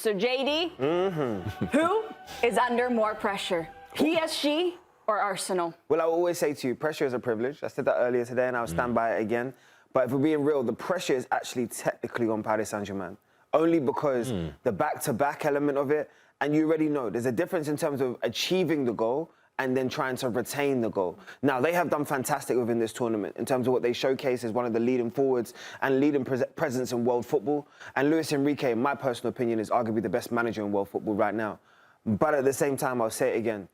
So, JD, who is under more pressure, PSG or Arsenal? Well, I will always say to you, pressure is a privilege. I said that earlier today, and I'll stand by it again. But if we're being real, the pressure is actually technically on Paris Saint-Germain, only because the back-to-back element of it, and you already know, there's a difference in terms of achieving the goal and then trying to retain the goal. Now, they have done fantastic within this tournament in terms of what they showcase as one of the leading forwards and leading presence in world football. And Luis Enrique, in my personal opinion, is arguably the best manager in world football right now. But at the same time, I'll say it again,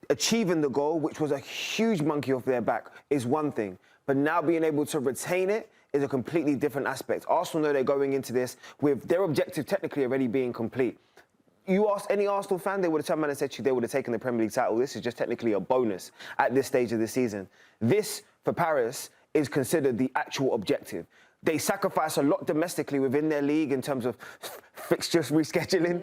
achieving the goal, which was a huge monkey off their back, is one thing. But now being able to retain it is a completely different aspect. Arsenal know they're going into this with their objective technically already being complete. You ask any Arsenal fan, they would have turned around and said to you they would have taken the Premier League title. This is just technically a bonus at this stage of the season. This, for Paris, is considered the actual objective. They sacrifice a lot domestically within their league in terms of fixtures rescheduling.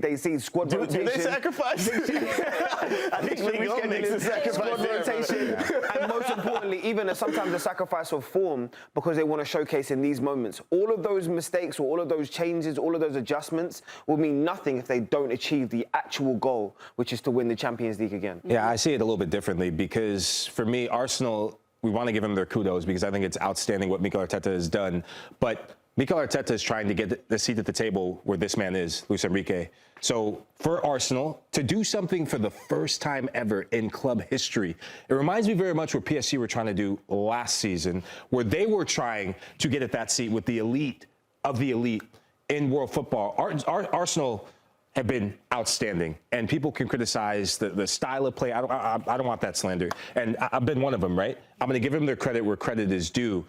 They see squad rotation. Do they sacrifice? I think Ligue makes a sacrifice. Squad rotation. And most importantly, even sometimes a sacrifice of form because they want to showcase in these moments. All of those mistakes or all of those changes, all of those adjustments will mean nothing if they don't achieve the actual goal, which is to win the Champions League again. Yeah, I see it a little bit differently because for me, Arsenal, we want to give them their kudos because I think it's outstanding what Mikel Arteta has done. But Mikel Arteta is trying to get the seat at the table where this man is, Luis Enrique. So for Arsenal to do something for the first time ever in club history, it reminds me very much what PSG were trying to do last season, where they were trying to get at that seat with the elite of the elite in world football. Arsenal have been outstanding, and people can criticize the style of play. I don't want that slander, and I've been one of them, right? I'm going to give them their credit where credit is due,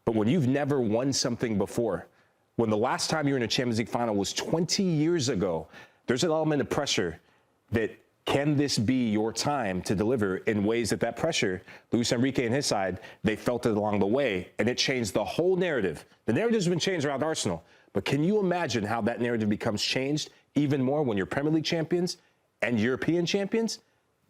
but when you've never won something before, when the last time you were in a Champions League final was 20 years ago, there's an element of pressure that can this be your time to deliver in ways that pressure, Luis Enrique and his side, they felt it along the way, and it changed the whole narrative. The narrative's been changed around Arsenal, but can you imagine how that narrative becomes changed even more when you're Premier League champions and European champions?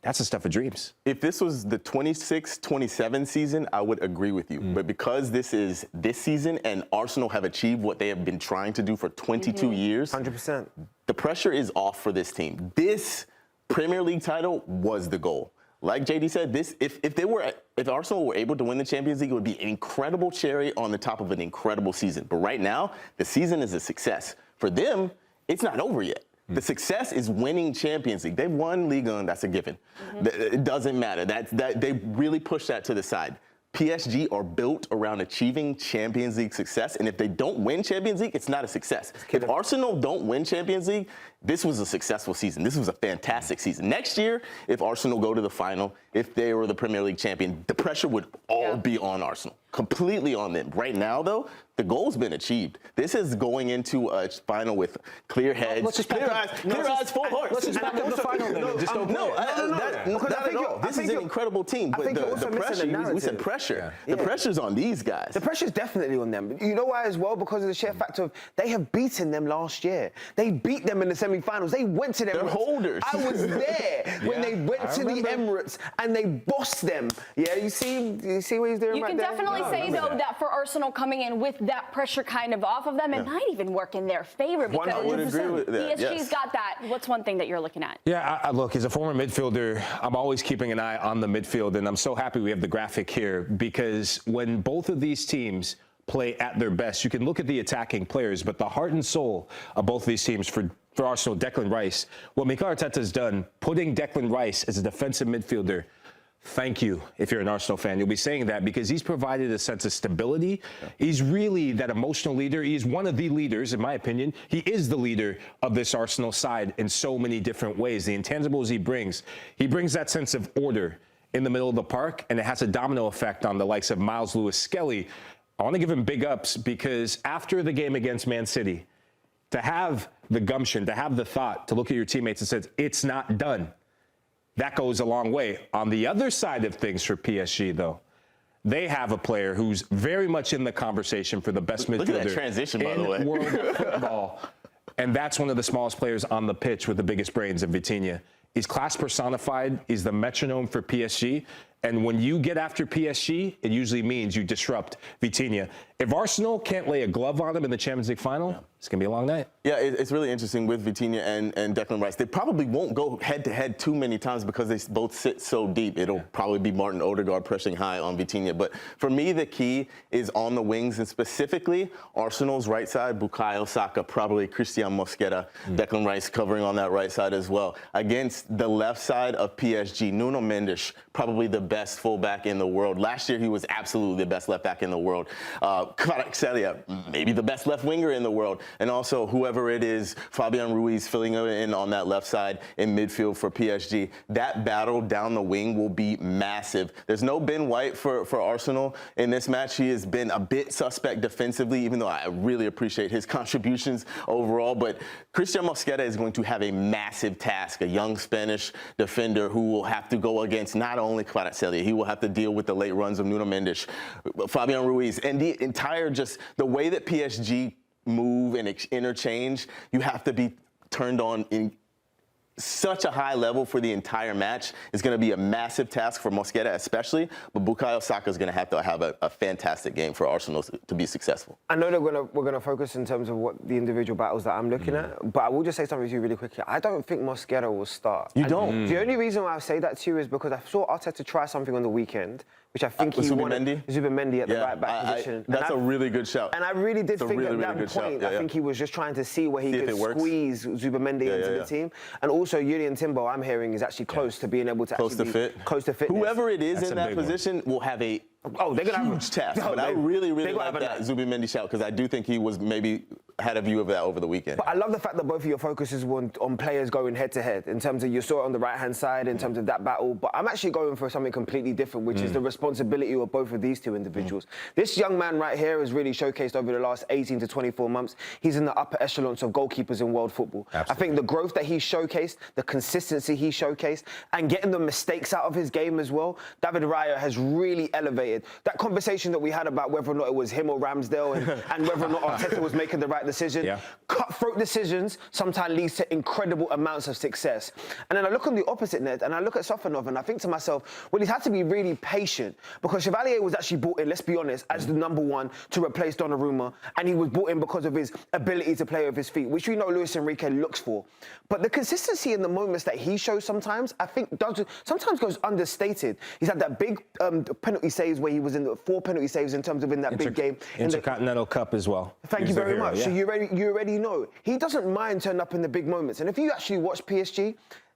That's the stuff of dreams. If this was the 26-27 season, I would agree with you. But because this is this season and Arsenal have achieved what they have been trying to do for 22 years, 100%. The pressure is off for this team. This Premier League title was the goal. Like JD said, if Arsenal were able to win the Champions League, it would be an incredible cherry on the top of an incredible season. But right now, the season is a success. For them, it's not over yet. The success is winning Champions League. They've won Ligue 1, that's a given. It doesn't matter. They really push that to the side. PSG are built around achieving Champions League success, and if they don't win Champions League, it's not a success. If Arsenal don't win Champions League, this was a successful season. This was a fantastic season. Next year, if Arsenal go to the final, if they were the Premier League champion, the pressure would all be on Arsenal, completely on them. Right now, though, the goal's been achieved. This is going into a final with clear heads, clear eyes, full hearts. Let's just back up the final then. Just don't not at all. This is an incredible team, but the pressure, we said pressure. The pressure's on these guys. The pressure's definitely on them. You know why as well? Because of the sheer fact of they have beaten them last year. They beat them in the semi-finals. They went to them. They're holders. I was there when they went to the Emirates and they bossed them. Yeah, you see what he's doing right there? You can definitely say, though, that for Arsenal coming in with that pressure kind of off of them, it might even work in their favor because I would agree with that. PSG's got that. What's one thing that you're looking at? Yeah, look, as a former midfielder, I'm always keeping an eye on the midfield, and I'm so happy we have the graphic here because when both of these teams play at their best, you can look at the attacking players, but the heart and soul of both of these teams, for Arsenal, Declan Rice, what Mikel Arteta has done, putting Declan Rice as a defensive midfielder, thank you if you're an Arsenal fan. You'll be saying that because he's provided a sense of stability. He's really that emotional leader. He's one of the leaders, in my opinion. He is the leader of this Arsenal side in so many different ways. The intangibles he brings that sense of order in the middle of the park, and it has a domino effect on the likes of Miles Lewis-Skelly. I want to give him big ups because after the game against Man City, to have the gumption, to have the thought to look at your teammates and say, it's not done. That goes a long way. On the other side of things for PSG, though, they have a player who's very much in the conversation for the best midfielder. Look at that transition, by the way. In world football. And that's one of the smallest players on the pitch with the biggest brains in Vitinha. He's class personified. He's the metronome for PSG. And when you get after PSG, it usually means you disrupt Vitinha. If Arsenal can't lay a glove on him in the Champions League final, it's going to be a long night. Yeah, it's really interesting with Vitinha and Declan Rice. They probably won't go head-to-head too many times because they both sit so deep. It'll probably be Martin Odegaard pressing high on Vitinha. But for me, the key is on the wings, and specifically Arsenal's right side, Bukayo Saka, probably Christian Mosquera, Declan Rice covering on that right side as well. Against the left side of PSG, Nuno Mendes, probably the best fullback in the world. Last year, he was absolutely the best left back in the world. Kvaratskhelia, maybe the best left winger in the world. And also, whoever it is, Fabian Ruiz filling in on that left side in midfield for PSG. That battle down the wing will be massive. There's no Ben White for Arsenal in this match. He has been a bit suspect defensively, even though I really appreciate his contributions overall. But Christian Mosquera is going to have a massive task, a young Spanish defender who will have to go against not only Kvaratskhelia, he will have to deal with the late runs of Nuno Mendes, Fabian Ruiz, and the entire the way that PSG move and interchange, you have to be turned on in such a high level for the entire match. Is going to be a massive task for Mosquera especially, but Bukayo Saka is going to have a fantastic game for Arsenal to be successful. I know that we're gonna focus in terms of what the individual battles that I'm looking at, but I will just say something to you really quickly. I don't think Mosquera will start. You don't? The only reason why I say that to you is because I saw Arteta try something on the weekend, which I think he wanted. Zubimendi at the right back position. That's a really good shout. And I really did think at that point, I think he was just trying to see where he could squeeze Zubimendi into the team. And also, Julian Timbo, I'm hearing, is actually close to being able to close to fit. Whoever it is in that position will have a huge task. But I really like that Zubimendi shout because I do think he was maybe had a view of that over the weekend. But I love the fact that both of your focuses were on players going head-to-head in terms of you saw it on the right-hand side in terms of that battle. But I'm actually going for something completely different, which is the responsibility of both of these two individuals. This young man right here has really showcased over the last 18 to 24 months. He's in the upper echelons of goalkeepers in world football. Absolutely. I think the growth that he showcased, the consistency he showcased, and getting the mistakes out of his game as well, David Raya has really elevated. That conversation that we had about whether or not it was him or Ramsdale and whether or not Arteta was making the right decision. Cutthroat decisions sometimes leads to incredible amounts of success. And then I look on the opposite net and I look at Safónov and I think to myself, well, he's had to be really patient because Chevalier was actually brought in, let's be honest, as the number one to replace Donnarumma, and he was brought in because of his ability to play with his feet, which we know Luis Enrique looks for. But the consistency in the moments that he shows sometimes, I think sometimes goes understated. He's had that big penalty saves where he was in the 4 penalty saves in terms of in that big game. Intercontinental Cup as well. Thank you very much. So you already know. He doesn't mind turning up in the big moments. And if you actually watch PSG,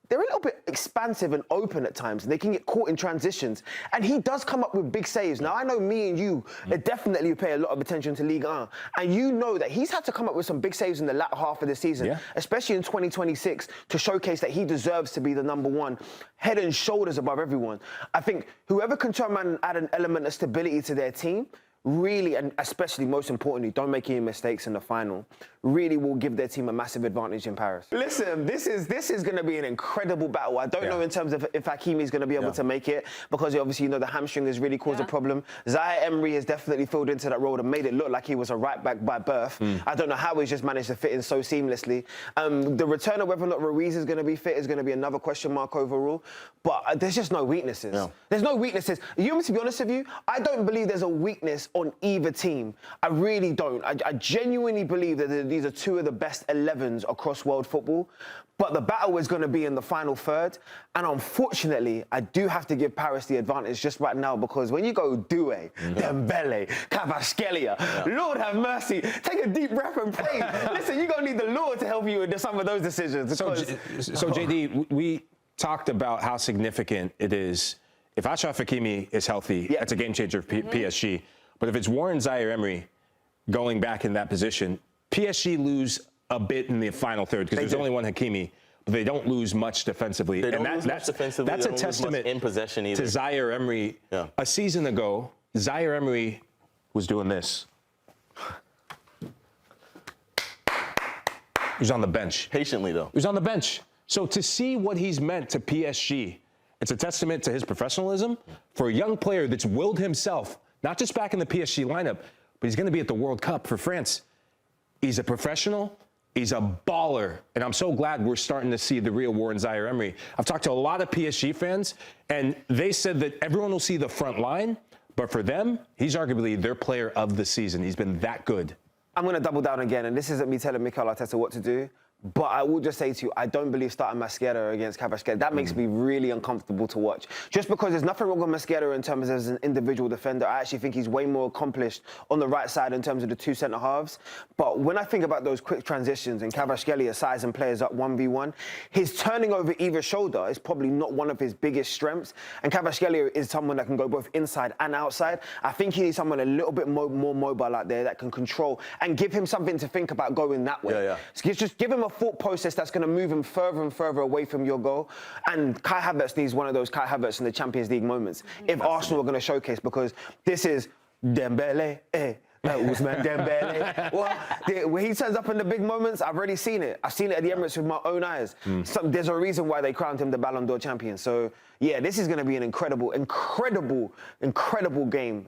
they're a little bit expansive and open at times. They can get caught in transitions. And he does come up with big saves. Now, I know me and you definitely pay a lot of attention to Ligue 1. And you know that he's had to come up with some big saves in the latter half of the season, especially in 2026, to showcase that he deserves to be the number one, head and shoulders above everyone. I think whoever can turn around and add an element of stability to their team, really, and especially most importantly, don't make any mistakes in the final, really will give their team a massive advantage in Paris. Listen, this is going to be an incredible battle. I don't know in terms of if Hakimi is going to be able to make it, because obviously, you know, the hamstring has really caused a problem. Zaire Emery has definitely filled into that role and made it look like he was a right back by birth. I don't know how he's just managed to fit in so seamlessly. The return of whether or not Ruiz is going to be fit is going to be another question mark overall. But there's just no weaknesses. There's no weaknesses. You want me to be honest with you? I don't believe there's a weakness on either team. I really don't. I genuinely believe that these are two of the best 11s across world football. But the battle is going to be in the final third. And unfortunately, I do have to give Paris the advantage just right now, because when you go Doué, Dembele, Kvaratskhelia, Lord have mercy, take a deep breath and pray. Listen, you're going to need the Lord to help you with some of those decisions. So JD, we talked about how significant it is. If Achraf Hakimi is healthy, that's a game changer for PSG. But if it's Warren Zaire-Emery going back in that position, PSG lose a bit in the final third because there's only one Hakimi, but they don't lose much defensively. They don't lose much defensively. That's a testament in possession either. To Zaire-Emery. A season ago, Zaire-Emery was doing this. He was on the bench. Patiently, though. He was on the bench. So to see what he's meant to PSG, it's a testament to his professionalism for a young player that's willed himself, not just back in the PSG lineup, but he's going to be at the World Cup for France. He's a professional. He's a baller, and I'm so glad we're starting to see the real Warren Zaire-Emery. I've talked to a lot of PSG fans, and they said that everyone will see the front line, but for them, he's arguably their player of the season. He's been that good. I'm going to double down again, and this isn't me telling Mikel Arteta what to do, but I will just say to you, I don't believe starting Mosquera against Kvaratskhelia. That makes me really uncomfortable to watch. Just because there's nothing wrong with Mosquera in terms of as an individual defender. I actually think he's way more accomplished on the right side in terms of the two centre-halves. But when I think about those quick transitions and Kvaratskhelia sizing players up 1v1, his turning over either shoulder is probably not one of his biggest strengths. And Kvaratskhelia is someone that can go both inside and outside. I think he needs someone a little bit more mobile out there that can control and give him something to think about going that way. So just give him a thought process that's going to move him further and further away from your goal. And Kai Havertz needs one of those Kai Havertz in the Champions League moments if Arsenal are going to showcase, because this is Dembele, Ousmane Dembele. Well, when he turns up in the big moments, I've already seen it. I've seen it at the Emirates with my own eyes. There's a reason why they crowned him the Ballon d'Or champion. So, yeah, this is going to be an incredible game.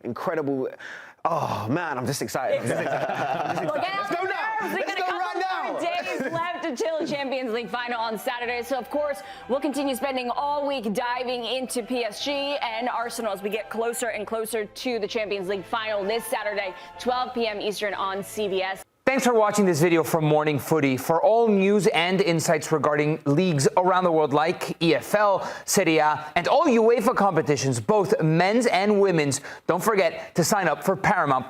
Oh, man, I'm just excited. Let's go now. Let's go right now. Days left until the Champions League final on Saturday. So, of course, we'll continue spending all week diving into PSG and Arsenal as we get closer and closer to the Champions League final this Saturday, 12 p.m. Eastern on CBS. Thanks for watching this video from Morning Footy. For all news and insights regarding leagues around the world like EFL, Serie A, and all UEFA competitions, both men's and women's, don't forget to sign up for Paramount+.